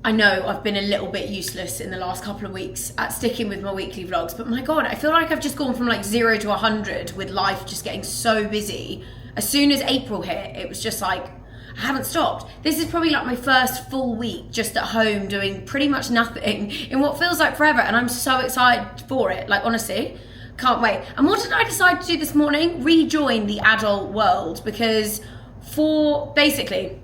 I know I've been a little bit useless in the last couple of weeks at sticking with my weekly vlogs, but my God, I feel like I've just gone from like 0 to 100 with life just getting so busy. As soon as April hit, it was just like, I haven't stopped. This is probably like my first full week just at home doing pretty much nothing in what feels like forever, and I'm so excited for it. Like, honestly, can't wait. And what did I decide to do this morning? Rejoin the adult world, because for basically,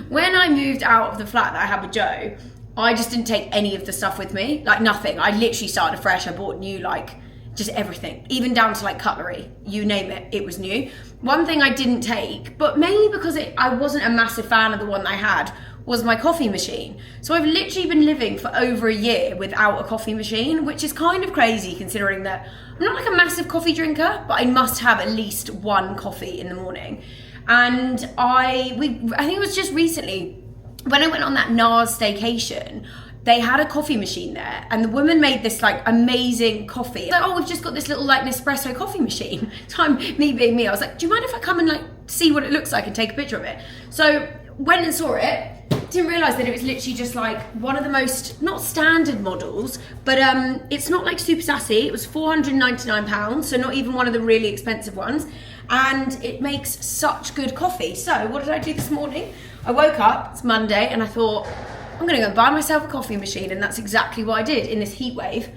when I moved out of the flat that I had with Joe, I just didn't take any of the stuff with me, like nothing. I literally started afresh. I bought new, like, just everything, even down to like cutlery, you name it, it was new. One thing I didn't take, but mainly because I wasn't a massive fan of the one I had, was my coffee machine. So I've literally been living for over a year without a coffee machine, which is kind of crazy considering that I'm not like a massive coffee drinker, but I must have at least one coffee in the morning. And I think it was just recently when I went on that NARS staycation, they had a coffee machine there, and the woman made this like amazing coffee. Like, oh, we've just got this little like Nespresso coffee machine. So me being me, I was like, do you mind if I come and like see what it looks like and take a picture of it? So went and saw it. Didn't realise that it was literally just like one of the most, not standard models, but it's not like super sassy. It was £499, so not even one of the really expensive ones. And it makes such good coffee. So what did I do this morning? I woke up, it's Monday, and I thought, I'm gonna go buy myself a coffee machine, and that's exactly what I did in this heat wave,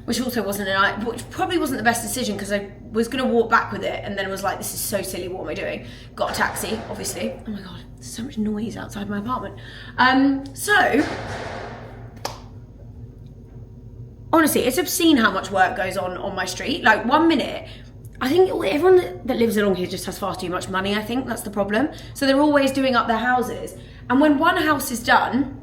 which also which probably wasn't the best decision because I was gonna walk back with it, and then I was like, this is so silly, what am I doing? Got a taxi, obviously. Oh my God, there's so much noise outside my apartment. So, honestly, it's obscene how much work goes on my street. Like 1 minute, I think everyone that lives along here just has far too much money, I think that's the problem. So they're always doing up their houses. And when one house is done,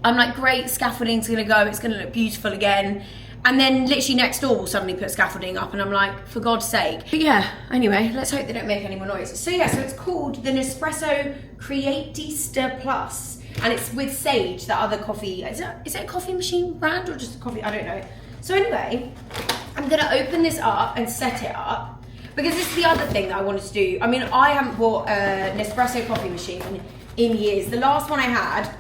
I'm like, great, scaffolding's gonna go, it's gonna look beautiful again. And then literally next door will suddenly put scaffolding up, and I'm like, for God's sake. But yeah, anyway, let's hope they don't make any more noise. So yeah, so it's called the Nespresso Creatista Plus, and it's with Sage, that other coffee, is it a coffee machine brand or just a coffee, I don't know. So anyway, I'm gonna open this up and set it up, because this is the other thing that I wanted to do. I mean, I haven't bought a Nespresso coffee machine in years. The last one I had,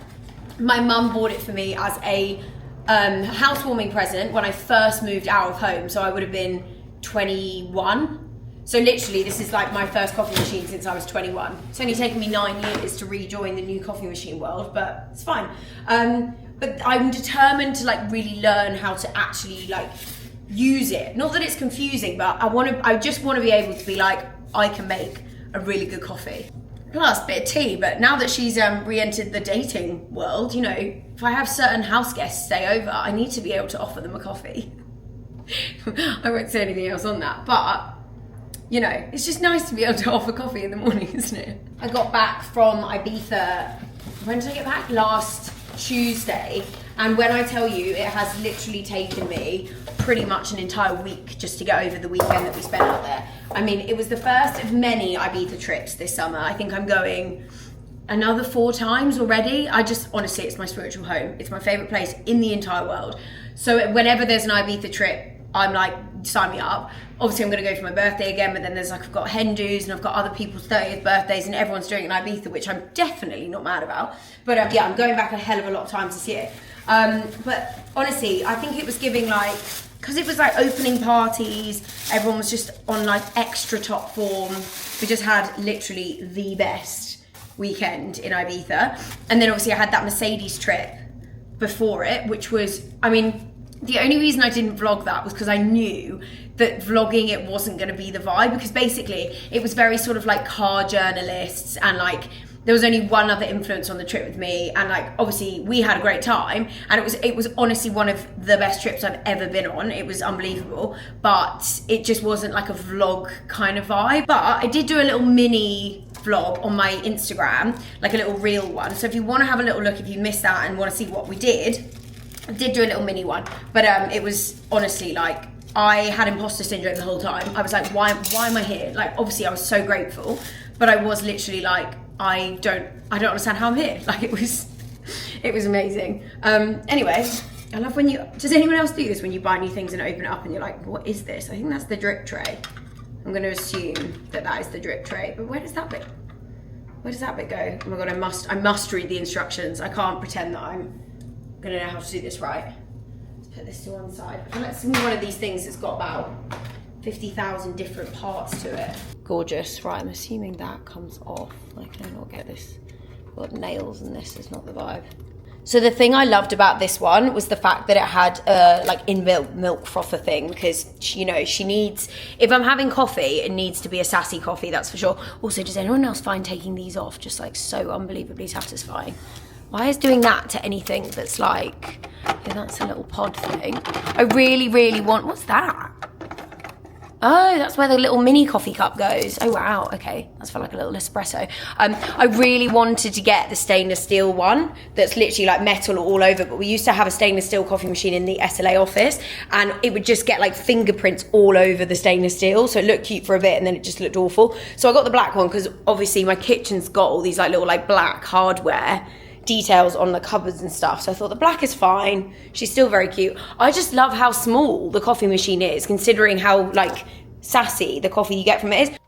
my mum bought it for me as a housewarming present when I first moved out of home. So I would have been 21. So literally this is like my first coffee machine since I was 21. It's only taken me 9 years to rejoin the new coffee machine world, but it's fine. But I'm determined to like really learn how to actually like use it. Not that it's confusing, but I just want to be able to be like, I can make a really good coffee. Plus, bit of tea, but now that she's re-entered the dating world, you know, if I have certain house guests stay over, I need to be able to offer them a coffee. I won't say anything else on that, but, you know, it's just nice to be able to offer coffee in the morning, isn't it? I got back from Ibiza, when did I get back? Last Tuesday, and when I tell you, it has literally taken me pretty much an entire week just to get over the weekend that we spent out there. I mean, it was the first of many Ibiza trips this summer. I think I'm going another 4 times already. Honestly, it's my spiritual home. It's my favorite place in the entire world. So whenever there's an Ibiza trip, I'm like, sign me up. Obviously, I'm gonna go for my birthday again, but then there's like, I've got hen dos and I've got other people's 30th birthdays, and everyone's doing an Ibiza, which I'm definitely not mad about. But yeah, I'm going back a hell of a lot of times this year. But honestly, I think it was giving like, because it was like opening parties, everyone was just on like extra top form. We just had literally the best weekend in Ibiza. And then obviously I had that Mercedes trip before it, which was, I mean, the only reason I didn't vlog that was because I knew that vlogging it wasn't going to be the vibe, because basically it was very sort of like car journalists, and like there was only one other influencer on the trip with me, and like obviously we had a great time, and it was honestly one of the best trips I've ever been on. It was unbelievable, but it just wasn't like a vlog kind of vibe. But I did do a little mini vlog on my Instagram, like a little reel one. So if you want to have a little look, if you missed that and want to see what we did, I did do a little mini one. But it was honestly like, I had imposter syndrome the whole time. I was like, why am I here? Like, obviously I was so grateful, but I was literally like, I don't understand how I'm here. Like, it was amazing. Anyway, I love when does anyone else do this when you buy new things and open it up and you're like, what is this? I think that's the drip tray. I'm gonna assume that is the drip tray, but where does that be? Where does that bit go? Oh my God, I must read the instructions. I can't pretend that I'm gonna know how to do this right. Let's put this to one side. I feel like it's one of these things that's got about 50,000 different parts to it. Gorgeous. Right, I'm assuming that comes off. I cannot get this. Got nails and this is not the vibe. So the thing I loved about this one was the fact that it had like in milk frother thing, because you know she needs, if I'm having coffee, it needs to be a sassy coffee, that's for sure. Also, does anyone else find taking these off just like so unbelievably satisfying? Why is doing that to anything that's like, yeah, that's a little pod thing. I really, really want, what's that? Oh, that's where the little mini coffee cup goes. Oh, wow. Okay. That's for like a little espresso. I really wanted to get the stainless steel one that's literally like metal all over, but we used to have a stainless steel coffee machine in the SLA office and it would just get like fingerprints all over the stainless steel. So it looked cute for a bit and then it just looked awful. So I got the black one because obviously my kitchen's got all these like little like black hardware details on the cupboards and stuff, so I thought the black is fine. She's still very cute. I just love how small the coffee machine is, considering how like sassy the coffee you get from it is.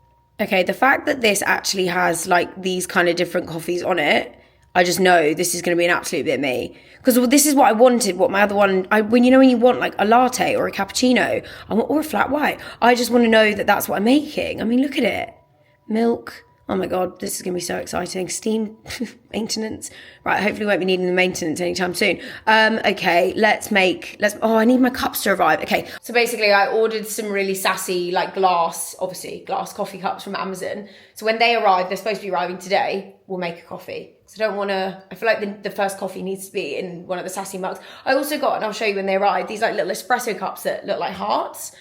Okay, the fact that this actually has like these kind of different coffees on it, I just know this is going to be an absolute bit me, because this is what I wanted. What my other one, when you want like a latte or a cappuccino, or a flat white, I just want to know that that's what I'm making. I mean, look at it, milk. Oh my God, this is going to be so exciting. Steam maintenance. Right, hopefully we won't be needing the maintenance anytime soon. Okay, oh, I need my cups to arrive. Okay, so basically I ordered some really sassy, like glass coffee cups from Amazon. So when they arrive, they're supposed to be arriving today, we'll make a coffee. So I feel like the first coffee needs to be in one of the sassy mugs. I also got, and I'll show you when they arrive, these like little espresso cups that look like hearts.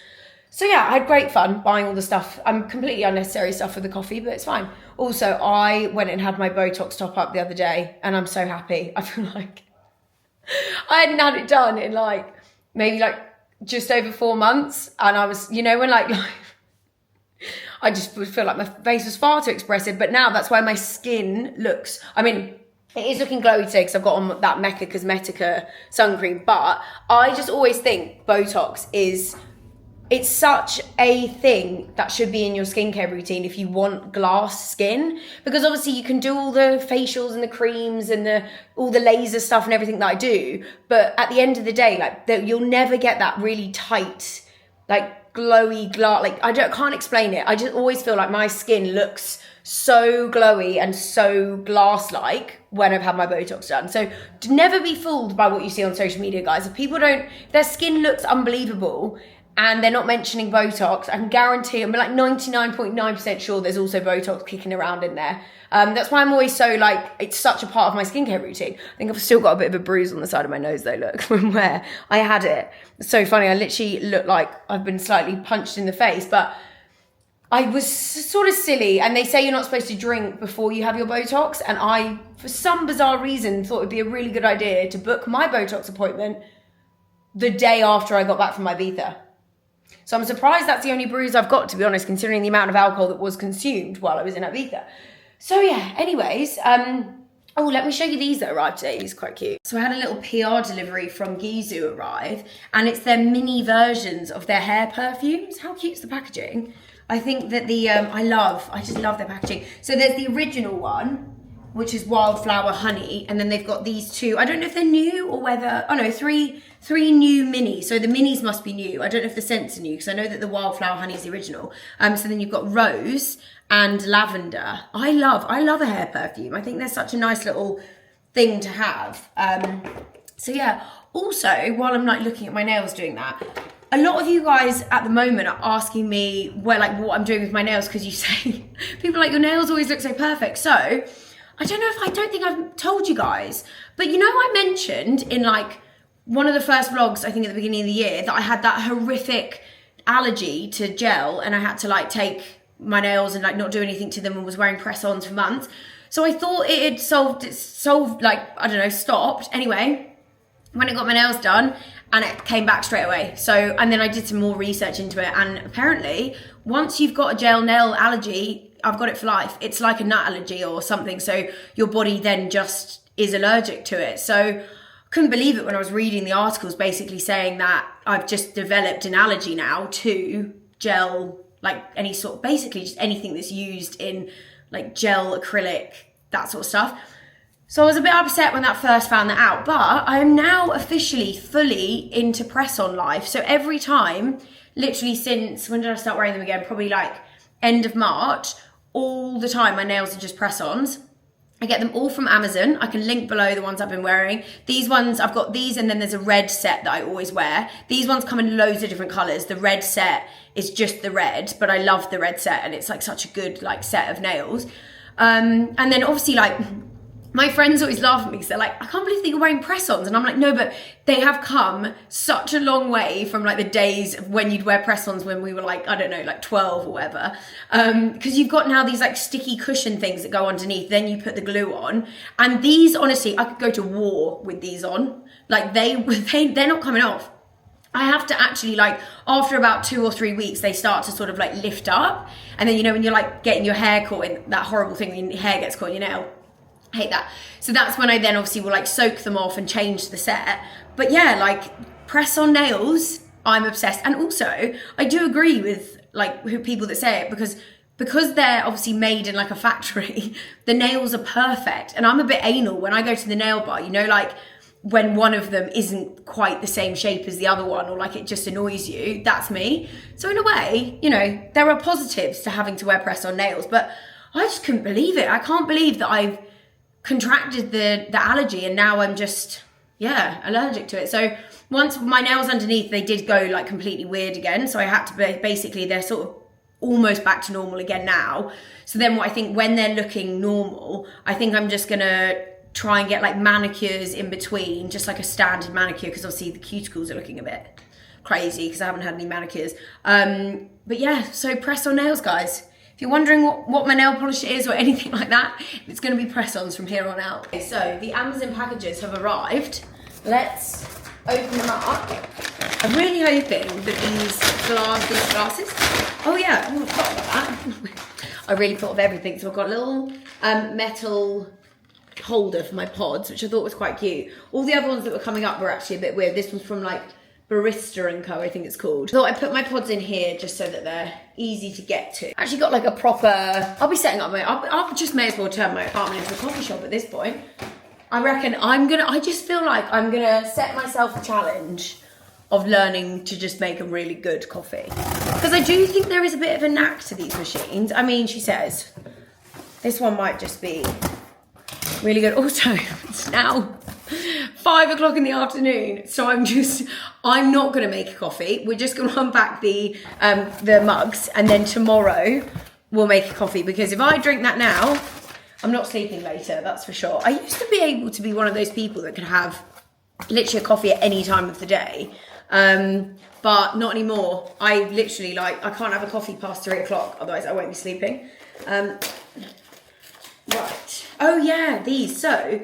So yeah, I had great fun buying all the stuff. Completely unnecessary stuff for the coffee, but it's fine. Also, I went and had my Botox top up the other day and I'm so happy. I feel like I hadn't had it done in like, maybe like just over 4 months. And I was, you know, when like I just feel like my face was far too expressive, but now that's why my skin looks, I mean, it is looking glowy today because I've got on that Mecca Cosmetica sun cream, but I just always think Botox it's such a thing that should be in your skincare routine if you want glass skin, because obviously you can do all the facials and the creams and all the laser stuff and everything that I do, but at the end of the day, like you'll never get that really tight, like glowy glass. Like I can't explain it. I just always feel like my skin looks so glowy and so glass-like when I've had my Botox done. So never be fooled by what you see on social media, guys. If their skin looks unbelievable and they're not mentioning Botox, I can guarantee, I'm like 99.9% sure there's also Botox kicking around in there. That's why I'm always so like, it's such a part of my skincare routine. I think I've still got a bit of a bruise on the side of my nose though, look, from where I had it. It's so funny, I literally look like I've been slightly punched in the face, but I was sort of silly, and they say you're not supposed to drink before you have your Botox, and I, for some bizarre reason, thought it'd be a really good idea to book my Botox appointment the day after I got back from Ibiza. So I'm surprised that's the only bruise I've got, to be honest, considering the amount of alcohol that was consumed while I was in Ibiza. So yeah, anyways, oh, let me show you these that arrived today. These are quite cute. So I had a little PR delivery from Gizu arrive, and it's their mini versions of their hair perfumes. How cute's the packaging? I think that I just love their packaging. So there's the original one, which is Wildflower Honey, and then they've got these two. I don't know if they're new or whether, oh no, three new minis. So the minis must be new. I don't know if the scents are new, because I know that the Wildflower Honey is the original. So then you've got Rose and Lavender. I love a hair perfume. I think they're such a nice little thing to have. So yeah, also, while I'm like looking at my nails doing that, a lot of you guys at the moment are asking me what I'm doing with my nails, because you say, people are like, your nails always look so perfect. So I don't think I've told you guys, but you know, I mentioned in like one of the first vlogs, I think at the beginning of the year, that I had that horrific allergy to gel, and I had to like take my nails and like not do anything to them, and was wearing press-ons for months. So I thought it had solved, like, I don't know, stopped. Anyway, when I got my nails done, and it came back straight away. So, and then I did some more research into it, and apparently once you've got a gel nail allergy, I've got it for life. It's like a nut allergy or something. So your body then just is allergic to it. So couldn't believe it when I was reading the articles basically saying that I've just developed an allergy now to gel, like any sort, basically just anything that's used in like gel, acrylic, that sort of stuff. So I was a bit upset when that first found that out, but I am now officially fully into press-on life. So every time, literally since, when did I start wearing them again? Probably like end of March, all the time my nails are just press-ons. I get them all from Amazon. I can link below the ones I've been wearing. These ones, I've got these, and then there's a red set that I always wear. These ones come in loads of different colours. The red set is just the red, but I love the red set, and it's like such a good like set of nails. And then obviously like, my friends always laugh at me because they're like, I can't believe that you're wearing press-ons. And I'm like, no, but they have come such a long way from like the days of when you'd wear press-ons when we were like, I don't know, like 12 or whatever. Because you've got now these like sticky cushion things that go underneath, then you put the glue on. And these, honestly, I could go to war with these on. Like they're not coming off. I have to actually like, after about 2 or 3 weeks, they start to sort of like lift up. And then, you know, when you're like getting your hair caught in that horrible thing, when your hair gets caught in your nail. I hate that. So that's when I then obviously will like soak them off and change the set. But yeah, like press on nails, I'm obsessed. And also I do agree with like people that say it because they're obviously made in like a factory, the nails are perfect. And I'm a bit anal when I go to the nail bar, you know, like when one of them isn't quite the same shape as the other one, or like it just annoys you, that's me. So in a way, you know, there are positives to having to wear press on nails, but I just couldn't believe it. I can't believe that I've contracted the allergy and now I'm just, yeah, allergic to it. So once my nails underneath, they did go like completely weird again. So I had to basically, they're sort of almost back to normal again now. So then what I think when they're looking normal, I think I'm just gonna try and get like manicures in between, just like a standard manicure, because obviously the cuticles are looking a bit crazy because I haven't had any manicures. But yeah, so press on nails, guys. If you're wondering what my nail polish is or anything like that, it's going to be press-ons from here on out. Okay, so the Amazon packages have arrived. Let's open them up. I'm really hoping that these glasses. Oh yeah, I forgot about that. I really thought of everything. So I've got a little metal holder for my pods, which I thought was quite cute. All the other ones that were coming up were actually a bit weird. This one's from like Barista & Co, I think it's called. I thought I'd put my pods in here just so that they're easy to get to. Actually got like a proper, I'll be setting up I'll just may as well turn my apartment into a coffee shop at this point. I reckon I just feel like I'm gonna set myself a challenge of learning to just make a really good coffee. Because I do think there is a bit of a knack to these machines. I mean, she says, this one might just be really good. Also, it's now 5 o'clock in the afternoon, so I'm not gonna make a coffee. We're just gonna unpack the mugs, and then tomorrow we'll make a coffee, because if I drink that now, I'm not sleeping later, that's for sure. I used to be able to be one of those people that could have literally a coffee at any time of the day, but not anymore. I literally I can't have a coffee past 3 o'clock, otherwise I won't be sleeping. Right, oh yeah, these. So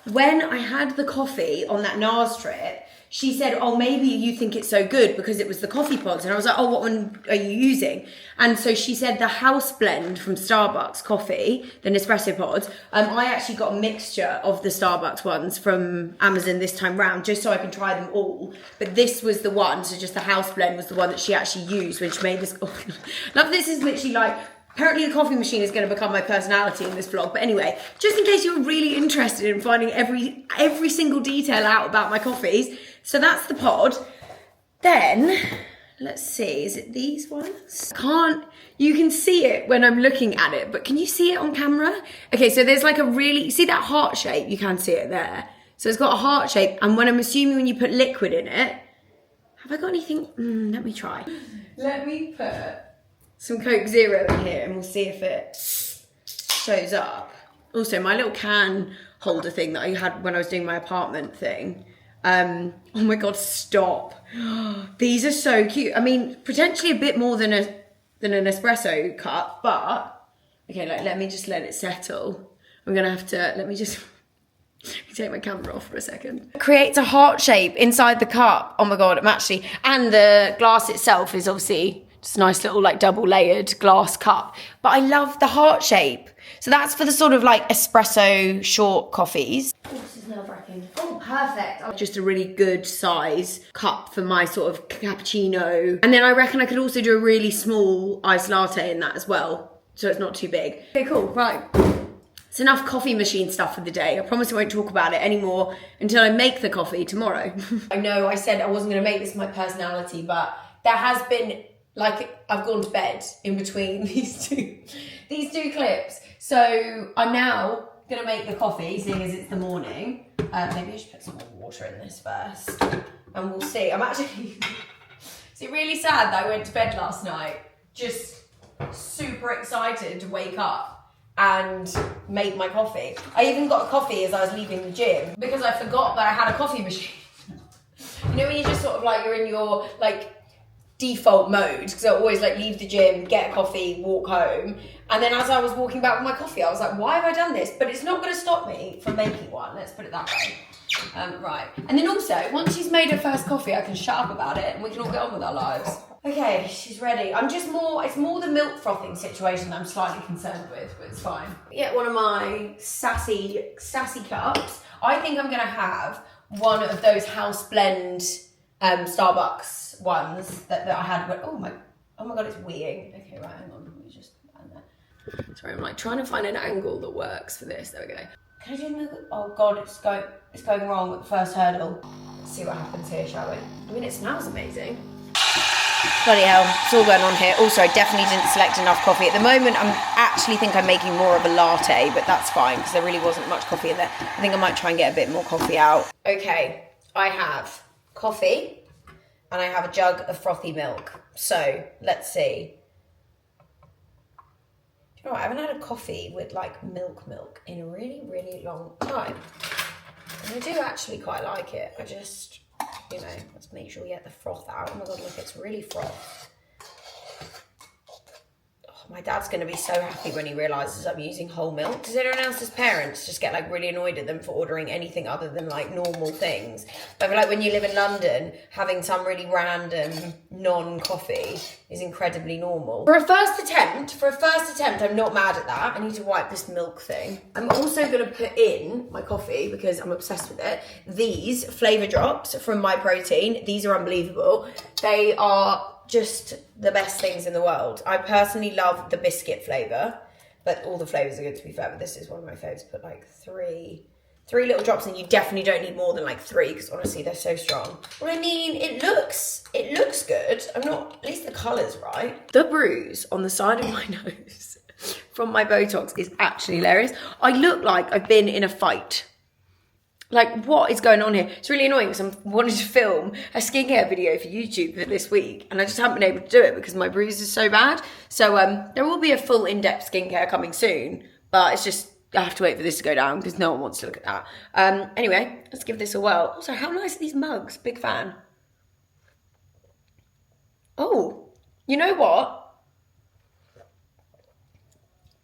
when I had the coffee on that NARS trip, she said, oh, maybe you think it's so good because it was the coffee pods. And I was like, oh, what one are you using? And so she said the house blend from Starbucks coffee, the Nespresso pods. I actually got a mixture of the Starbucks ones from Amazon this time round, just so I can try them all. But this was the one, so just the house blend was the one that she actually used when she made this. Oh, love, this is literally like, apparently the coffee machine is going to become my personality in this vlog. But anyway, just in case you're really interested in finding every single detail out about my coffees. So that's the pod. Then, let's see, is it these ones? You can see it when I'm looking at it, but can you see it on camera? Okay, so there's like you see that heart shape? You can see it there. So it's got a heart shape, and when I'm assuming when you put liquid in it, have I got anything? Let me try. Let me put some Coke Zero in here and we'll see if it shows up. Also, my little can holder thing that I had when I was doing my apartment thing. Oh my God, stop. These are so cute. I mean, potentially a bit more than an espresso cup, but okay, let me just let it settle. I'm gonna have to, let me take my camera off for a second. It creates a heart shape inside the cup. Oh my God, and the glass itself is obviously just a nice little like double layered glass cup. But I love the heart shape. So that's for the sort of like espresso short coffees. Oh, this is nerve-wracking. Oh, perfect. Just a really good size cup for my sort of cappuccino. And then I reckon I could also do a really small iced latte in that as well. so it's not too big. Okay, cool, right. It's enough coffee machine stuff for the day. I promise I won't talk about it anymore until I make the coffee tomorrow. I know I said I wasn't gonna make this my personality, but there has been, like, I've gone to bed in between these two clips. So I'm now gonna make the coffee, seeing as it's the morning. Maybe I should put some more water in this first, and we'll see. I'm actually, is it really sad that I went to bed last night just super excited to wake up and make my coffee. I even got a coffee as I was leaving the gym because I forgot that I had a coffee machine. You know when you just sort of like, you're in your like default mode, because I always like leave the gym, get a coffee, walk home, and then as I was walking back with my coffee, I was like, why have I done this? But it's not going to stop me from making one, let's put it that way. Right, and then also, once she's made her first coffee, I can shut up about it and we can all get on with our lives. Okay, she's ready. It's more the milk frothing situation that I'm slightly concerned with, but it's fine. Get one of my sassy cups. I think I'm gonna have one of those house blend Starbucks ones that I had. But oh my god, it's weeing. Okay, right, hang on. Let me just add that. Sorry, I'm like trying to find an angle that works for this. There we go. Can I do the? Oh god, it's going wrong with the first hurdle. Let's see what happens here, shall we? I mean, it smells amazing. Bloody hell, it's all going on here. Also, I definitely didn't select enough coffee. At the moment, I actually think I'm making more of a latte, but that's fine because there really wasn't much coffee in there. I think I might try and get a bit more coffee out. Okay, I have coffee and I have a jug of frothy milk. So, let's see. You know what, I haven't had a coffee with like milk in a really, really long time. And I do actually quite like it. I just, you know, let's make sure we get the froth out. Oh my god, look, it's really frothed. Oh, my dad's going to be so happy when he realises I'm using whole milk. Does anyone else's parents just get like really annoyed at them for ordering anything other than like normal things? But I feel like when you live in London, having some really random non-coffee is incredibly normal. For a first attempt, I'm not mad at that. I need to wipe this milk thing. I'm also going to put in my coffee, because I'm obsessed with it, these flavour drops from My Protein. These are unbelievable. They are just the best things in the world. I personally love the biscuit flavour, but all the flavours are good, to be fair, but this is one of my favourites. Put like three little drops, and you definitely don't need more than like 3, because honestly they're so strong. Well, I mean, it looks good. At least the colour's right. The bruise on the side of my nose from my Botox is actually hilarious. I look like I've been in a fight. Like, what is going on here? It's really annoying because I'm wanting to film a skincare video for YouTube for this week, and I just haven't been able to do it because my bruise is so bad. So there will be a full in-depth skincare coming soon, but it's just, I have to wait for this to go down because no one wants to look at that. Anyway, let's give this a whirl. Also, how nice are these mugs? Big fan. Oh, you know what?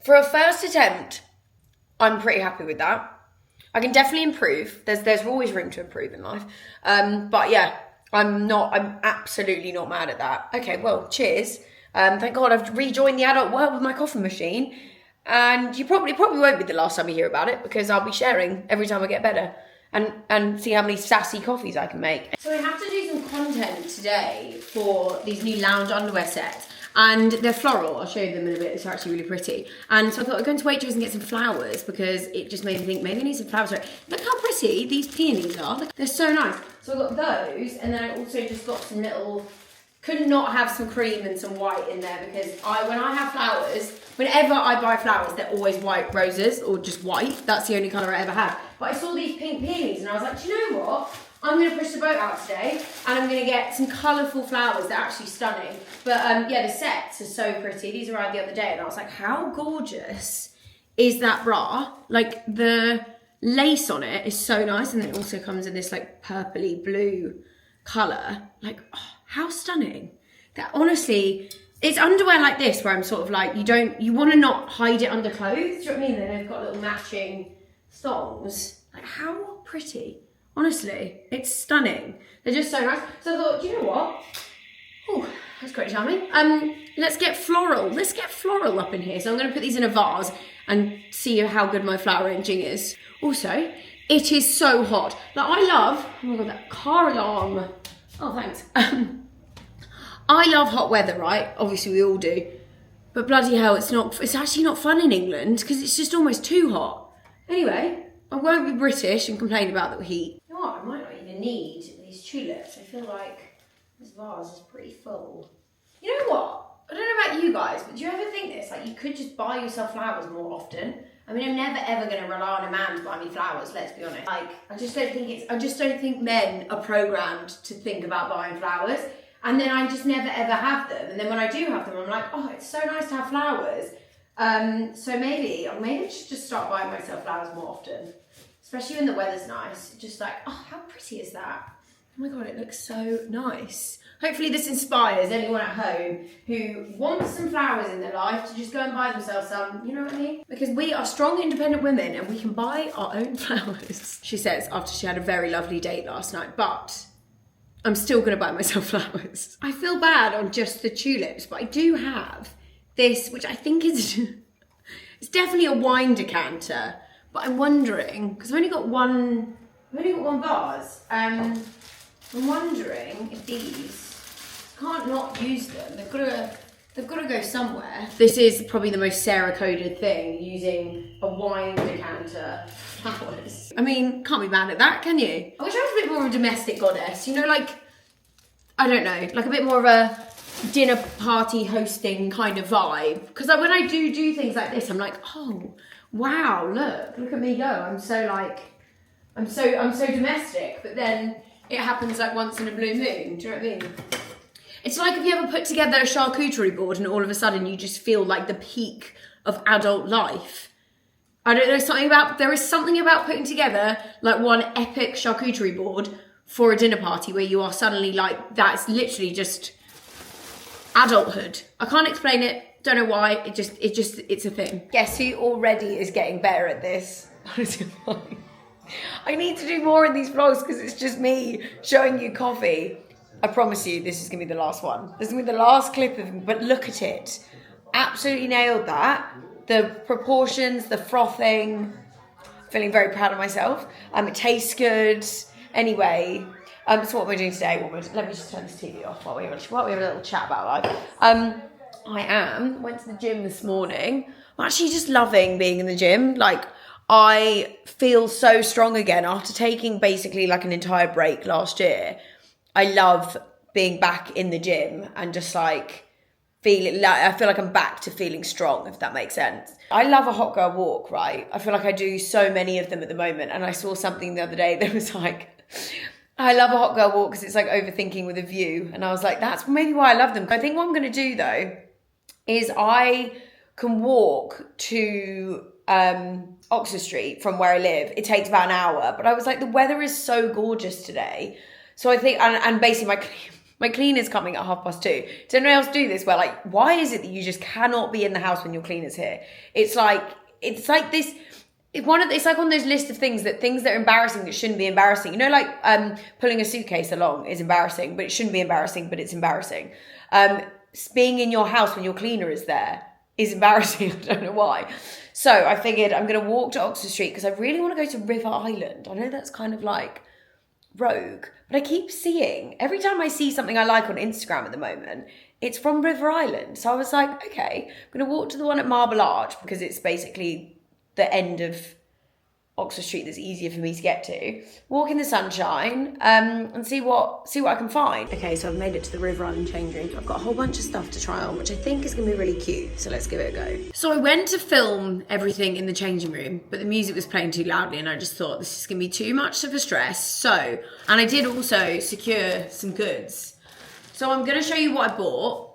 For a first attempt, I'm pretty happy with that. I can definitely improve. There's always room to improve in life. But yeah, I'm absolutely not mad at that. Okay, well, cheers. Thank God I've rejoined the adult world with my coffee machine. And you probably won't be the last time you hear about it, because I'll be sharing every time I get better and see how many sassy coffees I can make. So I have to do some content today for these new lounge underwear sets. And they're floral. I'll show you them in a bit. It's actually really pretty. And so I thought I'd go into Waitrose and get some flowers, because it just made me think maybe I need some flowers. Look how pretty these peonies are. They're so nice. So I got those, and then I also just got some little, could not have some cream and some white in there, because when I have flowers, whenever I buy flowers, they're always white roses or just white. That's the only colour I ever have. But I saw these pink peonies and I was like, do you know what? I'm going to push the boat out today, and I'm going to get some colourful flowers. They're actually stunning. But yeah, the sets are so pretty. These arrived the other day, and I was like, how gorgeous is that bra? Like, the lace on it is so nice, and then it also comes in this like purpley blue colour. Like, oh, how stunning. That, honestly, it's underwear like this where I'm sort of like, you want to not hide it under clothes. Do you know what I mean? Then they've got little matching thongs. Like, how pretty. Honestly, it's stunning. They're just so nice. So I thought, do you know what? Oh, that's quite charming. Let's get floral. Let's get floral up in here. So I'm going to put these in a vase and see how good my flower arranging is. Also, it is so hot. Like, I love, oh my god, that car alarm. Oh, thanks. I love hot weather, right? Obviously we all do. But bloody hell, it's actually not fun in England because it's just almost too hot. Anyway, I won't be British and complain about the heat. You know what, I might not even need these tulips. I feel like this vase is pretty full. You know what? I don't know about you guys, but do you ever think this? Like, you could just buy yourself flowers more often. I mean, I'm never ever going to rely on a man to buy me flowers, let's be honest. Like, I just don't think men are programmed to think about buying flowers. And then I just never ever have them. And then when I do have them, I'm like, oh, it's so nice to have flowers. So maybe I should just start buying myself flowers more often. Especially when the weather's nice. Just like, oh, how pretty is that? Oh my God, it looks so nice. Hopefully this inspires anyone at home who wants some flowers in their life to just go and buy themselves some, you know what I mean? Because we are strong, independent women and we can buy our own flowers. She says after she had a very lovely date last night, but I'm still gonna buy myself flowers. I feel bad on just the tulips, but I do have this, which I think is, it's definitely a wine decanter, but I'm wondering, because I've only got one vase, I'm wondering if these, can't not use them. They've got to go somewhere. This is probably the most Sarah-coded thing, using a wine decanter flowers. I mean, can't be mad at that, can you? I wish I was a bit more of a domestic goddess. You know, like, I don't know, like a bit more of a dinner party hosting kind of vibe. Because when I do things like this, I'm like, oh, wow, look at me go. I'm so domestic. But then it happens like once in a blue moon. Do you know what I mean? It's like if you ever put together a charcuterie board and all of a sudden you just feel like the peak of adult life. I don't know, there is something about putting together like one epic charcuterie board for a dinner party where you are suddenly like, that's literally just adulthood. I can't explain it, don't know why, it's a thing. Guess who already is getting better at this? I need to do more in these vlogs because it's just me showing you coffee. I promise you, this is going to be the last one. This is going to be the last clip of it, but look at it. Absolutely nailed that. The proportions, the frothing. Feeling very proud of myself. It tastes good. Anyway, so what we're doing today, let me just turn this TV off while we have a little chat about life. Went to the gym this morning. I'm actually just loving being in the gym. Like, I feel so strong again after taking basically like an entire break last year. I love being back in the gym and just like I feel like I'm back to feeling strong, if that makes sense. I love a hot girl walk, right? I feel like I do so many of them at the moment. And I saw something the other day that was like, I love a hot girl walk because it's like overthinking with a view. And I was like, that's maybe why I love them. I think what I'm going to do though is I can walk to Oxford Street from where I live. It takes about an hour, but I was like, the weather is so gorgeous today. So I think, and basically my cleaner's coming at 2:30. Does anyone else do this where like, why is it that you just cannot be in the house when your cleaner's here? It's like this, it's like on those list of things that are embarrassing that shouldn't be embarrassing. You know, like pulling a suitcase along is embarrassing, but it shouldn't be embarrassing, but it's embarrassing. Being in your house when your cleaner is there is embarrassing. I don't know why. So I figured I'm going to walk to Oxford Street because I really want to go to River Island. I know that's kind of like rogue, but I keep seeing, every time I see something I like on Instagram at the moment, it's from River Island. So I was like, okay, I'm going to walk to the one at Marble Arch because it's basically the end of Oxford Street that's easier for me to get to. Walk in the sunshine and see what I can find. Okay, so I've made it to the River Island change room. I've got a whole bunch of stuff to try on, which I think is going to be really cute. So let's give it a go. So I went to film everything in the changing room, but the music was playing too loudly and I just thought this is going to be too much of a stress. So, and I did also secure some goods. So I'm going to show you what I bought.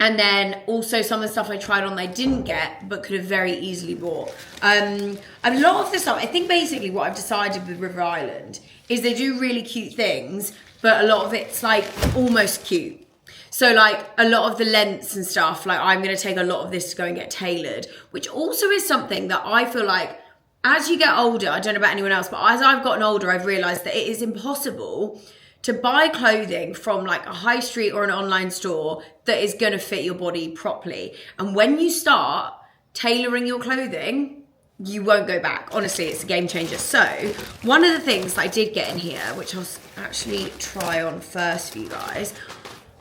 And then also some of the stuff I tried on that I didn't get, but could have very easily bought. A lot of the stuff, I think basically what I've decided with River Island is they do really cute things, but a lot of it's like almost cute. So like a lot of the lengths and stuff, like I'm going to take a lot of this to go and get tailored, which also is something that I feel like as you get older, I don't know about anyone else, but as I've gotten older, I've realized that it is impossible to buy clothing from like a high street or an online store that is going to fit your body properly. And when you start tailoring your clothing, you won't go back. Honestly, it's a game changer. So one of the things that I did get in here, which I'll actually try on first for you guys,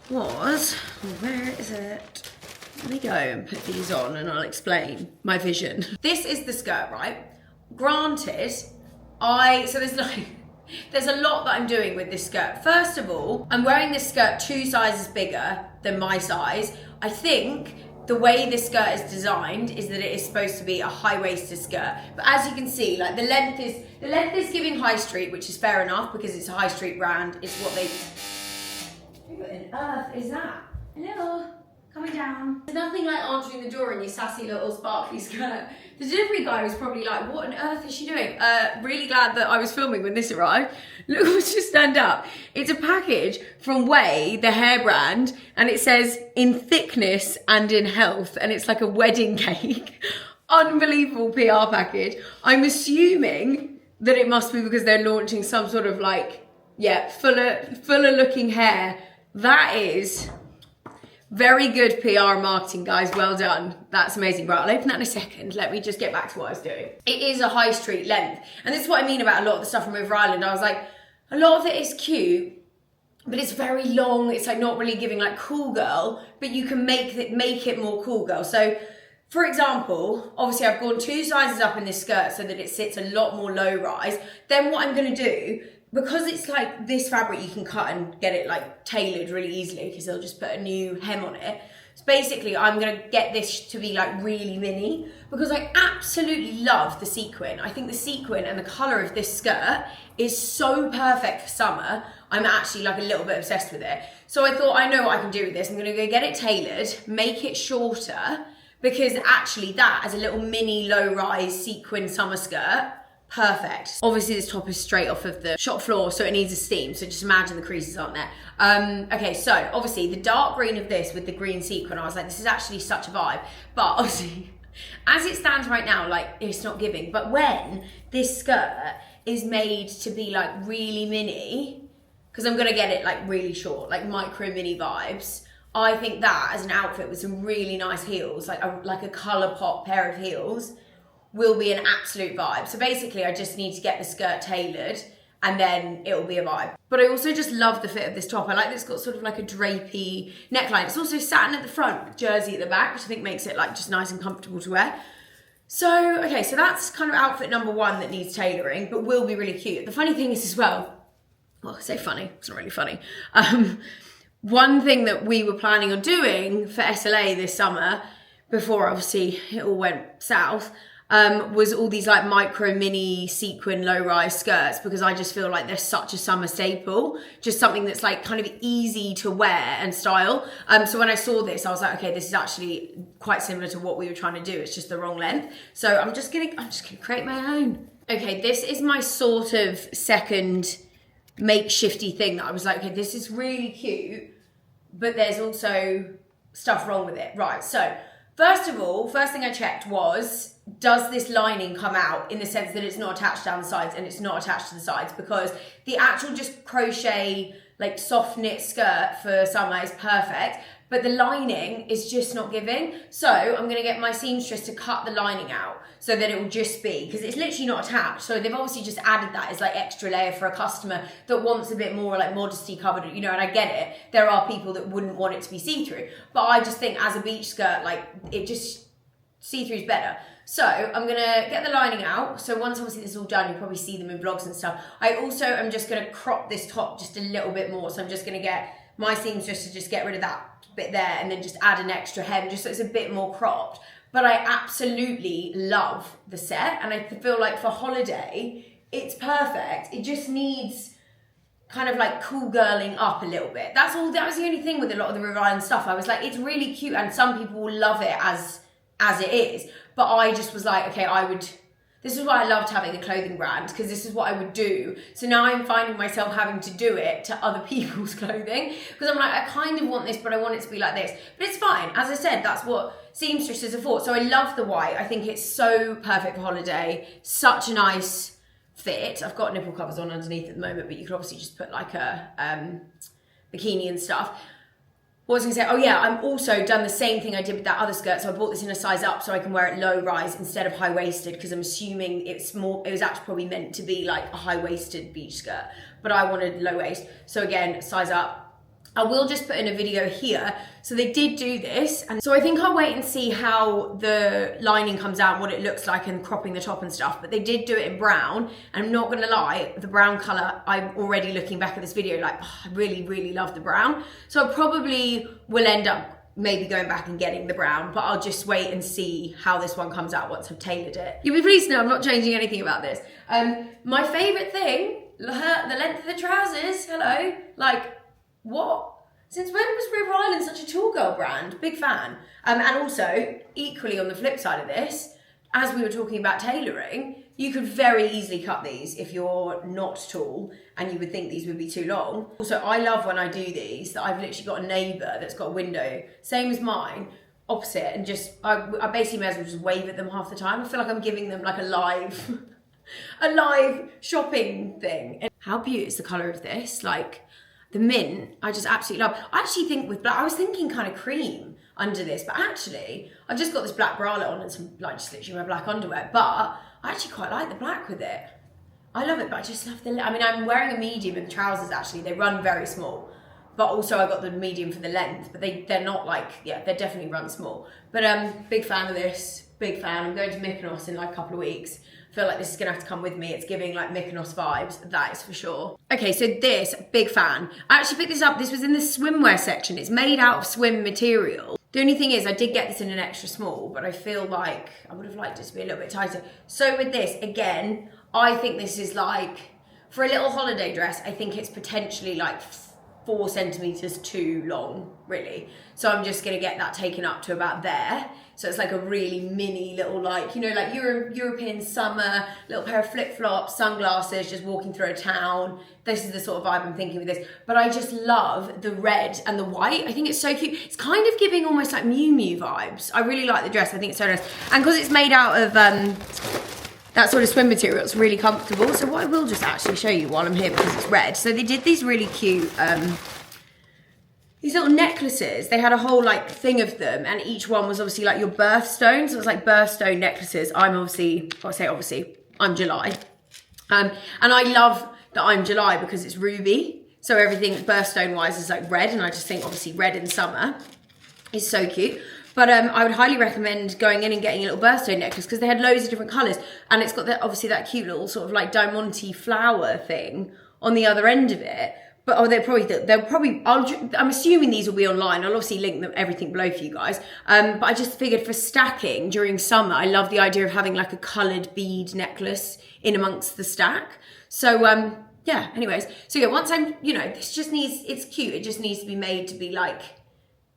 was, where is it? Let me go and put these on and I'll explain my vision. This is the skirt, right? Granted, so there's a lot that I'm doing with this skirt. First of all, I'm wearing this skirt 2 sizes bigger than my size. I think the way this skirt is designed is that it is supposed to be a high-waisted skirt. But as you can see, like the length is giving high street, which is fair enough because it's a high street brand. It's what they... What on earth is that? Hello? Coming down. There's nothing like answering the door in your sassy little sparkly skirt. The delivery guy was probably like, what on earth is she doing? Really glad that I was filming when this arrived. Look what's just turned up. It's a package from Way, the hair brand, and it says in thickness and in health, and it's like a wedding cake. Unbelievable PR package. I'm assuming that it must be because they're launching some sort of like, yeah, fuller looking hair. That is very good PR marketing, guys. Well done. That's amazing. Right, I'll open that in a second. Let me just get back to what I was doing. It is a high street length. And this is what I mean about a lot of the stuff from River Island. I was like, a lot of it is cute, but it's very long. It's like not really giving like cool girl, but you can make it more cool girl. So for example, obviously I've gone 2 sizes up in this skirt so that it sits a lot more low rise. Then what I'm gonna do, because it's like this fabric, you can cut and get it like tailored really easily because they'll just put a new hem on it. So basically I'm gonna get this to be like really mini because I absolutely love the sequin. I think the sequin and the color of this skirt is so perfect for summer. I'm actually like a little bit obsessed with it. So I thought, I know what I can do with this. I'm gonna go get it tailored, make it shorter, because actually that as a little mini low rise sequin summer skirt, perfect. Obviously this top is straight off of the shop floor, so it needs a steam, so just imagine the creases aren't there. Okay, so obviously the dark green of this with the green sequin, I was like, this is actually such a vibe. But obviously, as it stands right now, like it's not giving. But when this skirt is made to be like really mini, because I'm gonna get it like really short, like micro mini vibes, I think that as an outfit with some really nice heels, like a colour pop pair of heels, will be an absolute vibe. So basically I just need to get the skirt tailored and then it will be a vibe. But I also just love the fit of this top. I like that it's got sort of like a drapey neckline. It's also satin at the front, jersey at the back, which I think makes it like just nice and comfortable to wear. So, okay, so that's kind of outfit number 1 that needs tailoring, but will be really cute. The funny thing is as well, I say funny, it's not really funny. One thing that we were planning on doing for SLA this summer, before obviously it all went south, was all these like micro mini sequin low rise skirts, because I just feel like they're such a summer staple, just something that's like kind of easy to wear and style. So when I saw this, I was like, okay, this is actually quite similar to what we were trying to do. It's just the wrong length. So I'm just gonna create my own. Okay, this is my sort of second makeshifty thing that I was like, okay, this is really cute, but there's also stuff wrong with it. Right, so first of all, first thing I checked was, does this lining come out, in the sense that it's not attached down the sides and it's not attached to the sides, because the actual just crochet, like soft knit skirt for summer is perfect, but the lining is just not giving. So I'm gonna get my seamstress to cut the lining out so that it will just be, because it's literally not attached. So they've obviously just added that as like extra layer for a customer that wants a bit more like modesty covered, you know, and I get it. There are people that wouldn't want it to be see-through, but I just think as a beach skirt, like it just, see-through is better. So I'm gonna get the lining out. So once obviously this is all done, you'll probably see them in vlogs and stuff. I also am just gonna crop this top just a little bit more. So I'm just gonna get my seamstress to just get rid of that bit there and then just add an extra hem just so it's a bit more cropped. But I absolutely love the set, and I feel like for holiday, it's perfect. It just needs kind of like cool girling up a little bit. That was the only thing with a lot of the River Island stuff. I was like, it's really cute, and some people will love it as it is. But I just was like, okay, this is why I loved having a clothing brand, because this is what I would do. So now I'm finding myself having to do it to other people's clothing, because I'm like, I kind of want this, but I want it to be like this. But it's fine. As I said, that's what seamstresses are for. So I love the white. I think it's so perfect for holiday. Such a nice fit. I've got nipple covers on underneath at the moment, but you could obviously just put like a bikini and stuff. What was I gonna say? Oh yeah, I'm also done the same thing I did with that other skirt. So I bought this in a size up so I can wear it low rise instead of high waisted, because I'm assuming it was actually probably meant to be like a high waisted beach skirt, but I wanted low waist. So again, size up. I will just put in a video here. So they did do this. And so I think I'll wait and see how the lining comes out, what it looks like and cropping the top and stuff. But they did do it in brown. And I'm not gonna lie, the brown color, I'm already looking back at this video like, oh, I really, really love the brown. So I probably will end up maybe going back and getting the brown, but I'll just wait and see how this one comes out once I've tailored it. You'll be pleased to know I'm not changing anything about this. My favorite thing, the length of the trousers, hello. Like, what? Since when was River Island such a tall girl brand? Big fan. And also, equally on the flip side of this, as we were talking about tailoring, you could very easily cut these if you're not tall and you would think these would be too long. Also, I love when I do these, that I've literally got a neighbour that's got a window, same as mine, opposite, and just, I basically may as well just wave at them half the time. I feel like I'm giving them like a live, a live shopping thing. And how beautiful is the colour of this? Like, the mint, I just absolutely love. I actually think with black, I was thinking kind of cream under this, but actually, I've just got this black bralette on and some, like, just literally my black underwear, but I actually quite like the black with it. I love it, but I just love I mean, I'm wearing a medium in the trousers, actually. They run very small, but also I got the medium for the length, but they're not like, yeah, they definitely run small. But big fan of this, big fan. I'm going to Mykonos in like a couple of weeks. I feel like this is gonna have to come with me. It's giving like Mykonos vibes, that is for sure. Okay, so this, big fan. I actually picked this up, this was in the swimwear section. It's made out of swim material. The only thing is I did get this in an extra small, but I feel like I would have liked it to be a little bit tighter. So with this, again, I think this is like, for a little holiday dress, I think it's potentially like 4 centimeters too long, really. So I'm just gonna get that taken up to about there. So it's like a really mini little, like, you know, like European summer, little pair of flip-flops, sunglasses, just walking through a town. This is the sort of vibe I'm thinking with this. But I just love the red and the white. I think it's so cute. It's kind of giving almost like Miu Miu vibes. I really like the dress. I think it's so nice. And because it's made out of that sort of swim material, it's really comfortable. So what I will just actually show you while I'm here, because it's red. So they did these really cute, these little necklaces. They had a whole like thing of them, and each one was obviously like your birthstone. So it was like birthstone necklaces. I'm obviously, I say obviously, I'm July. And I love that I'm July because it's ruby. So everything birthstone wise is like red, and I just think obviously red in summer is so cute. But I would highly recommend going in and getting a little birthstone necklace because they had loads of different colours, and it's got that, obviously that cute little sort of like diamante flower thing on the other end of it. But oh, they'll probably, I'm assuming these will be online. I'll obviously link them, everything below for you guys. But I just figured for stacking during summer, I love the idea of having like a coloured bead necklace in amongst the stack. So yeah, anyways. So yeah, once I'm, you know, this just needs, it's cute. It just needs to be made to be like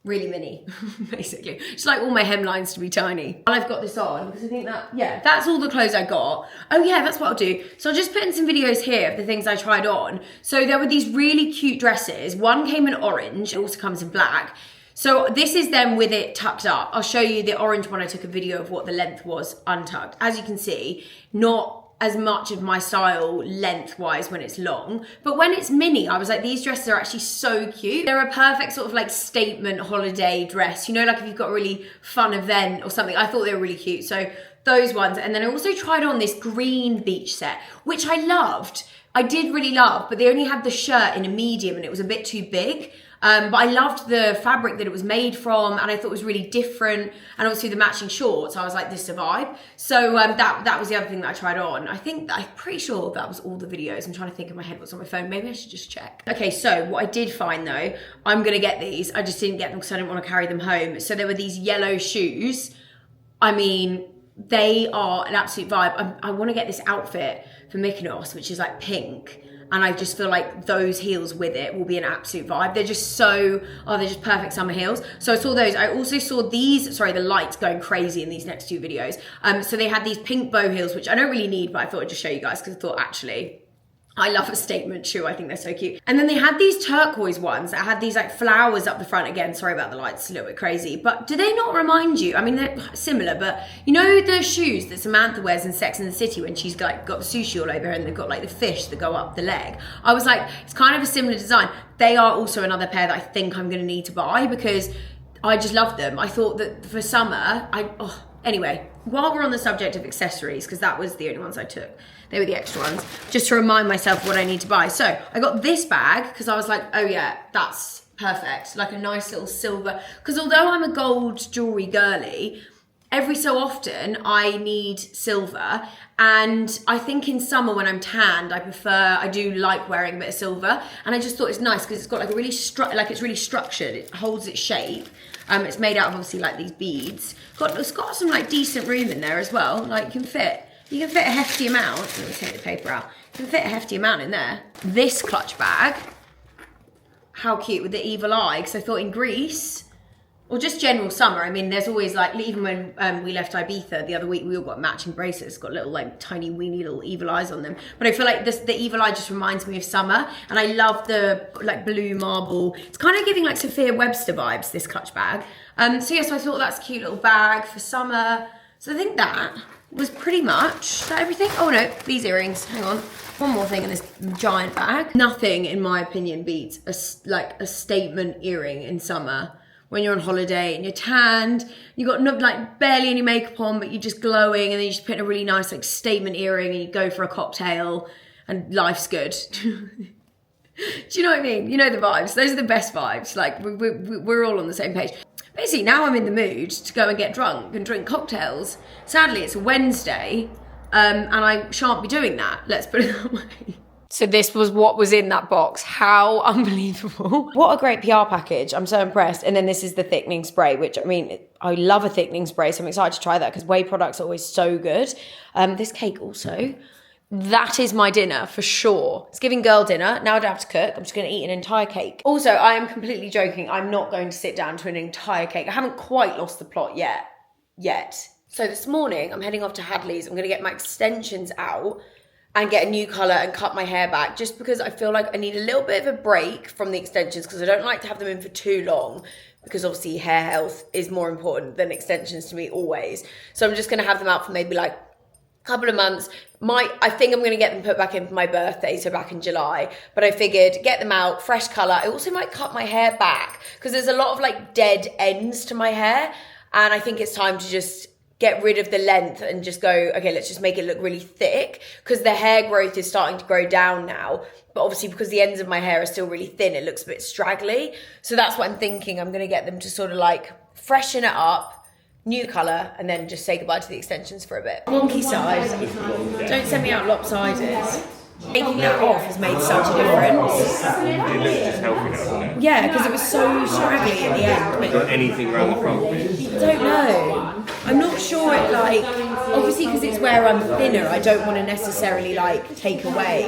really mini, basically. Just like all my hemlines to be tiny. And I've got this on because I think that, yeah, that's all the clothes I got. Oh yeah, that's what I'll do. So I'll just put in some videos here of the things I tried on. So there were these really cute dresses. One came in orange, it also comes in black. So this is them with it tucked up. I'll show you the orange one. I took a video of what the length was untucked. As you can see, not as much of my style lengthwise when it's long, but when it's mini, I was like, these dresses are actually so cute. They're a perfect sort of like statement holiday dress, you know, like if you've got a really fun event or something. I thought they were really cute. So those ones. And then I also tried on this green beach set, which I loved. I did really love, but they only had the shirt in a medium and it was a bit too big. But I loved the fabric that it was made from, and I thought it was really different. And obviously the matching shorts, I was like, this is a vibe. So that was the other thing that I tried on. I'm pretty sure that was all the videos. I'm trying to think in my head what's on my phone. Maybe I should just check. Okay, so what I did find though, I'm gonna get these. I just didn't get them because I didn't want to carry them home. So there were these yellow shoes. I mean, they are an absolute vibe. I want to get this outfit for Mykonos, which is like pink. And I just feel like those heels with it will be an absolute vibe. They're just so, they're just perfect summer heels. So I saw those. I also saw these, sorry, the light's going crazy in these next two videos. So they had these pink bow heels, which I don't really need, but I thought I'd just show you guys because I thought actually, I love a statement shoe. I think they're so cute. And then they had these turquoise ones that had these like flowers up the front. Again, sorry about the lights, a little bit crazy. But do they not remind you? I mean, they're similar, but you know the shoes that Samantha wears in Sex and the City when she's like got the sushi all over her and they've got like the fish that go up the leg? I was like, it's kind of a similar design. They are also another pair that I think I'm gonna need to buy because I just love them. I thought that for summer, anyway, while we're on the subject of accessories, because that was the only ones I took, they were the extra ones, just to remind myself what I need to buy. So I got this bag because I was like, oh yeah, that's perfect. Like a nice little silver, because although I'm a gold jewelry girly, every so often I need silver, and I think in summer when I'm tanned, I do like wearing a bit of silver, and I just thought it's nice because it's got like a really it's really structured. It holds its shape. It's made out of obviously like these beads. It's got some like decent room in there as well. Like you can fit a hefty amount. Let me take the paper out. You can fit a hefty amount in there. This clutch bag, how cute with the evil eye, because I thought in Greece, or just general summer, I mean, there's always like, even when we left Ibiza the other week, we all got matching bracelets, got little like tiny weeny little evil eyes on them. But I feel like the evil eye just reminds me of summer, and I love the like blue marble. It's kind of giving like Sophia Webster vibes, this clutch bag. So I thought that's a cute little bag for summer. So I think that was pretty much everything. Oh no, these earrings, hang on. One more thing in this giant bag. Nothing, in my opinion, beats a statement earring in summer. When you're on holiday and you're tanned, you got like barely any makeup on, but you're just glowing, and then you just put in a really nice like statement earring and you go for a cocktail and life's good. Do you know what I mean? You know the vibes. Those are the best vibes. Like we're all on the same page. Basically, now I'm in the mood to go and get drunk and drink cocktails. Sadly, it's a Wednesday, and I shan't be doing that. Let's put it that way. So this was what was in that box. How unbelievable. What a great PR package. I'm so impressed. And then this is the thickening spray, which, I mean, I love a thickening spray, so I'm excited to try that because whey products are always so good. This cake also. That is my dinner for sure. It's giving girl dinner. Now I don't have to cook. I'm just going to eat an entire cake. Also, I am completely joking. I'm not going to sit down to an entire cake. I haven't quite lost the plot yet. So this morning, I'm heading off to Hadley's. I'm going to get my extensions out and get a new colour and cut my hair back, just because I feel like I need a little bit of a break from the extensions, because I don't like to have them in for too long, because obviously hair health is more important than extensions to me always. So I'm just going to have them out for maybe like a couple of months. I think I'm going to get them put back in for my birthday, so back in July. But I figured get them out, fresh colour. I also might cut my hair back because there's a lot of like dead ends to my hair, and I think it's time to just get rid of the length and just go, okay, let's just make it look really thick, because the hair growth is starting to grow down now. But obviously because the ends of my hair are still really thin, it looks a bit straggly. So that's what I'm thinking. I'm going to get them to sort of like freshen it up, new colour, and then just say goodbye to the extensions for a bit. Wonky side. Don't send me out lopsided. Taking that off has made such a difference. It looks just healthy now, doesn't it? Yeah, because it was so straggly at the end. Got anything around the front? I don't know. I'm not sure it like, obviously because it's where I'm thinner, I don't want to necessarily like take away.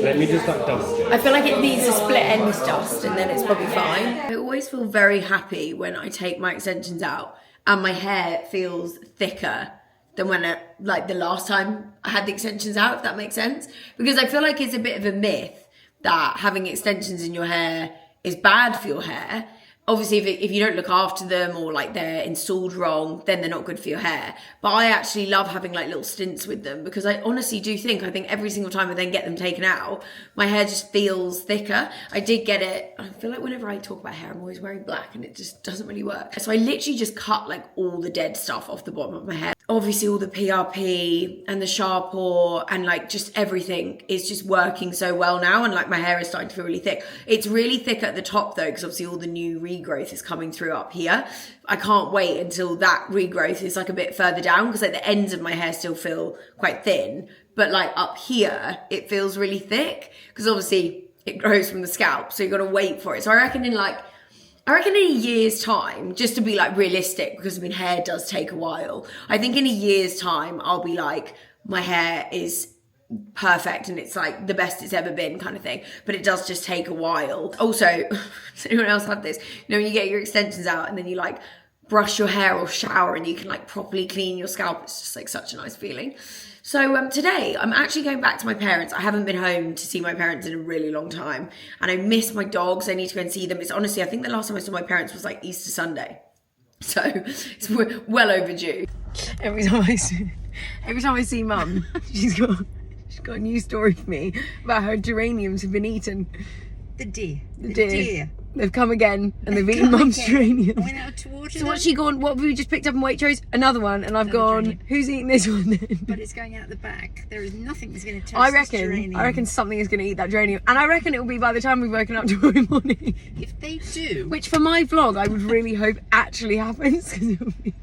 Let me just like dust it. I feel like it needs a split ends dust and then it's probably fine. I always feel very happy when I take my extensions out and my hair feels thicker than when like the last time I had the extensions out, if that makes sense. Because I feel like it's a bit of a myth that having extensions in your hair is bad for your hair. Obviously, if you don't look after them or like they're installed wrong, then they're not good for your hair. But I actually love having like little stints with them, because I honestly do think every single time I then get them taken out, my hair just feels thicker. I did get it. I feel like whenever I talk about hair, I'm always wearing black and it just doesn't really work. So I literally just cut like all the dead stuff off the bottom of my hair. Obviously all the PRP and the Sharpore and like just everything is just working so well now, and like my hair is starting to feel really thick. It's really thick at the top though, because obviously all the new regrowth is coming through up here. I can't wait until that regrowth is like a bit further down, because like the ends of my hair still feel quite thin, but like up here it feels really thick, because obviously it grows from the scalp, so you've got to wait for it. So I reckon in a year's time, just to be like realistic, because I mean hair does take a while, I think in a year's time I'll be like, my hair is perfect and it's like the best it's ever been kind of thing. But it does just take a while. Also, does anyone else have this? You know, when you get your extensions out and then you like brush your hair or shower and you can like properly clean your scalp, it's just like such a nice feeling. So today I'm actually going back to my parents. I haven't been home to see my parents in a really long time, and I miss my dogs. I need to go and see them. It's honestly, I think the last time I saw my parents was like Easter Sunday. So it's well overdue. Every time I see mum, she's got a new story for me about how geraniums have been eaten. The deer. The deer. They've come again, and they've eaten Mum's geranium. Went out to water So what's she gone? What have we just picked up in Waitrose? Another one, and I've gone. Geranium. Who's eating this one then? But it's going out the back. There is nothing that's going to touch I this geranium. reckon something is going to eat that geranium, and I reckon it will be by the time we've woken up tomorrow morning. If they do, Which for my vlog, I would really hope actually happens because it will be.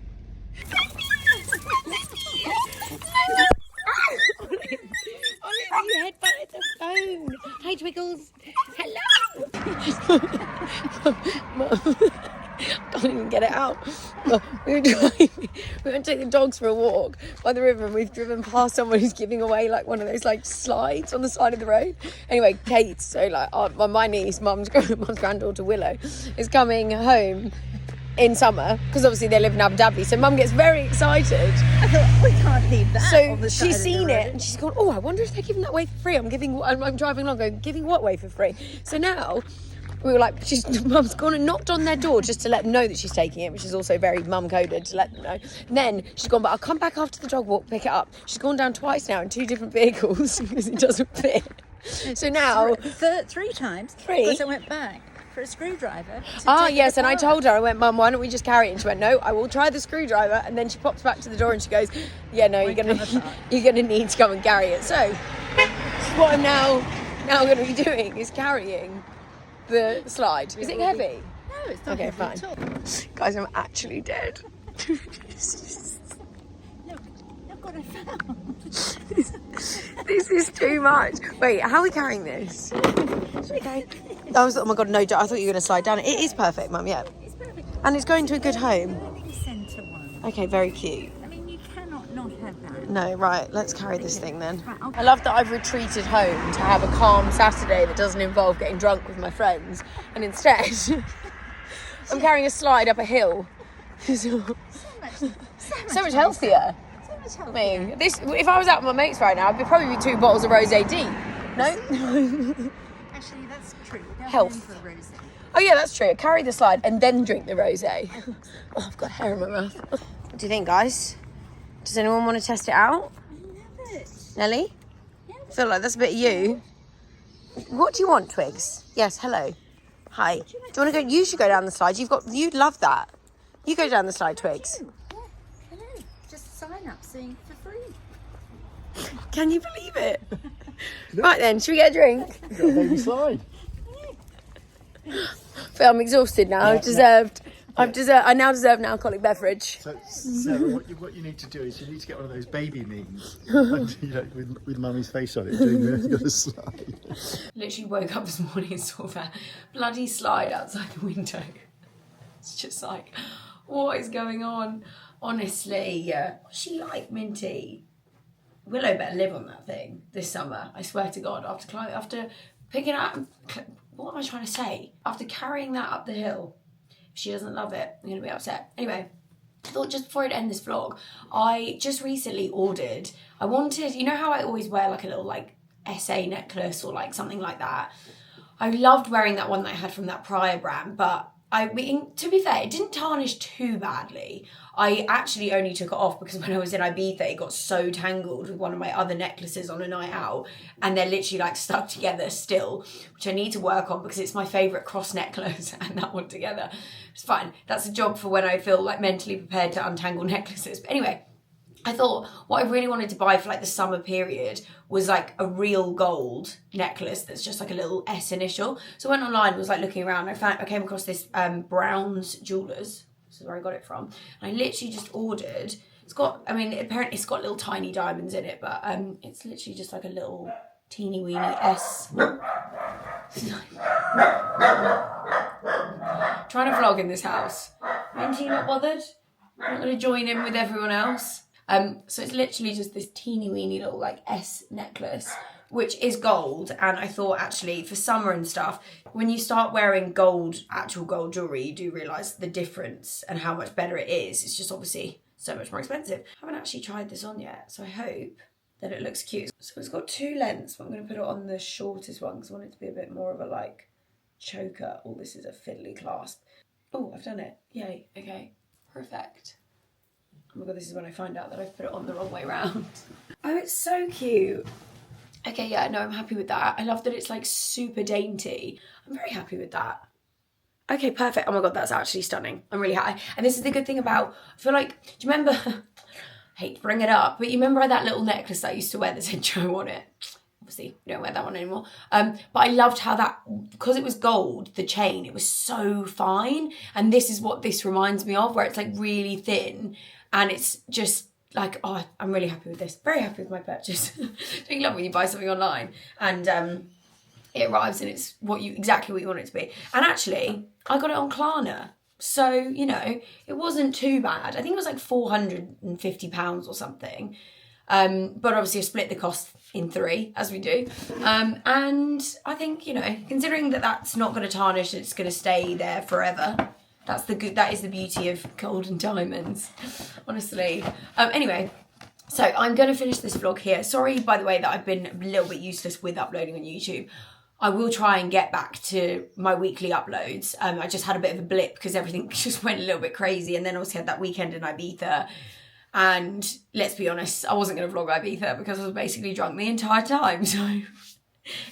You headbutted the phone. Hi, Twiggles. Hello. Mum, can't even get it out. We were going to take the dogs for a walk by the river, and we've driven past someone who's giving away like one of those like slides on the side of the road. Anyway, Kate, so like my niece, mum's granddaughter Willow, is coming home in summer because obviously they live in Abu Dhabi, so Mum gets very excited. I thought, we can't leave that. So on the side she's of the seen road. it and she's gone, oh, I wonder if they're giving that away for free. I'm driving along going, giving what away for free? So now we were like, Mum's gone and knocked on their door just to let them know that she's taking it, which is also very mum coded to let them know. And then she's gone, but I'll come back after the dog walk, pick it up. She's gone down twice now in 2 different vehicles because it doesn't fit. So now 3 times. 3? Because I went back for a screwdriver. Yes, and I told her, I went, Mum, why don't we just carry it? And she went, no, I will try the screwdriver. And then she pops back to the door and she goes, yeah, no, you're gonna need to come and carry it. So what I'm now going to be doing is carrying the slide. Is it heavy? No, it's not Okay, heavy fine. at all. Guys, I'm actually dead. Look what I found. This is too much. Wait, how are we carrying this? Should we carry? Oh my god, no! I thought you were going to slide down. It is perfect, Mum. Yeah, It's perfect. and it's going to a good home. The centre one. Okay, very cute. I mean, you cannot not have that. No, right. Let's carry this thing then. I love that I've retreated home to have a calm Saturday that doesn't involve getting drunk with my friends, and instead, I'm carrying a slide up a hill. So much healthier. I mean, if I was out with my mates right now, I'd probably be 2 bottles of rosé deep. No? Actually, that's true. Health. For rosé. Oh yeah, that's true. Carry the slide and then drink the rosé. Oh, I've got hair in my mouth. What do you think, guys? Does anyone want to test it out? I love it. Nelly? I feel like that's a bit of you. What do you want, Twigs? Yes, hello. Hi. Do you want to go? You should go down the slide. You'd love that. You go down the slide, Twigs. Hello. Just sign up saying for free. Can you believe it? Right then, should we get a drink? You've got a baby slide. Phil, I'm exhausted now. I now deserve an alcoholic beverage. So, Sarah, what you need to do is you need to get one of those baby memes, with mummy's face on it, doing the other slide. Literally woke up this morning and saw that bloody slide outside the window. It's just like, what is going on? Honestly, what's she like, Minty? Willow better live on that thing this summer. I swear to God, after picking up, what am I trying to say? After carrying that up the hill, if she doesn't love it, I'm going to be upset. Anyway, I thought just before I'd end this vlog, I just recently ordered, I wanted, you know how I always wear like a little like SA necklace or like something like that? I loved wearing that one that I had from that prior brand, but to be fair, it didn't tarnish too badly. I actually only took it off because when I was in Ibiza, it got so tangled with one of my other necklaces on a night out, and they're literally like stuck together still, which I need to work on because it's my favourite cross necklace and that one together. It's fine. That's a job for when I feel like mentally prepared to untangle necklaces. But anyway, I thought what I really wanted to buy for like the summer period was like a real gold necklace that's just like a little S initial. So I went online, was like looking around. I came across this Brown's Jewellers. This is where I got it from. And I literally just ordered. Apparently it's got little tiny diamonds in it, but it's literally just like a little teeny weeny S. Trying to vlog in this house. Minty, not bothered? I'm not going to join in with everyone else. So it's literally just this teeny weeny little like S necklace, which is gold. And I thought actually for summer and stuff, when you start wearing actual gold jewellery, you do realise the difference and how much better it is. It's just obviously so much more expensive. I haven't actually tried this on yet, so I hope that it looks cute. So it's got 2 lengths, but I'm going to put it on the shortest one because I want it to be a bit more of a like choker. Oh, this is a fiddly clasp. Oh, I've done it. Yay. Okay. Perfect. Oh my God, this is when I find out that I've put it on the wrong way round. Oh, it's so cute. Okay, yeah, no, I'm happy with that. I love that it's like super dainty. I'm very happy with that. Okay, perfect. Oh my God, that's actually stunning. I'm really happy. And this is the good thing about, I feel like, do you remember, I hate to bring it up, but you remember that little necklace that I used to wear that said Joe on it? Obviously, we don't wear that one anymore. But I loved how that, because it was gold, the chain, it was so fine. And this is what this reminds me of, where it's like really thin and it's just like, oh, I'm really happy with this. Very happy with my purchase. Don't you love when you buy something online and it arrives and it's exactly what you want it to be. And actually, I got it on Klarna. So, you know, it wasn't too bad. I think it was like £450 or something. But obviously I split the cost in 3, as we do. And I think, you know, considering that that's not going to tarnish, it's going to stay there forever. That is the beauty of gold and diamonds, honestly. Anyway, so I'm going to finish this vlog here. Sorry, by the way, that I've been a little bit useless with uploading on YouTube. I will try and get back to my weekly uploads. I just had a bit of a blip because everything just went a little bit crazy. And then also had that weekend in Ibiza. And let's be honest, I wasn't going to vlog Ibiza because I was basically drunk the entire time. So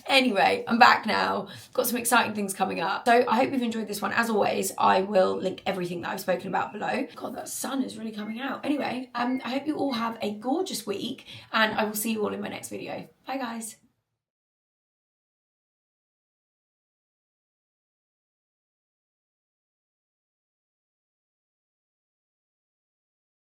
anyway, I'm back now. Got some exciting things coming up. So I hope you've enjoyed this one. As always, I will link everything that I've spoken about below. God, that sun is really coming out. Anyway, I hope you all have a gorgeous week and I will see you all in my next video. Bye guys.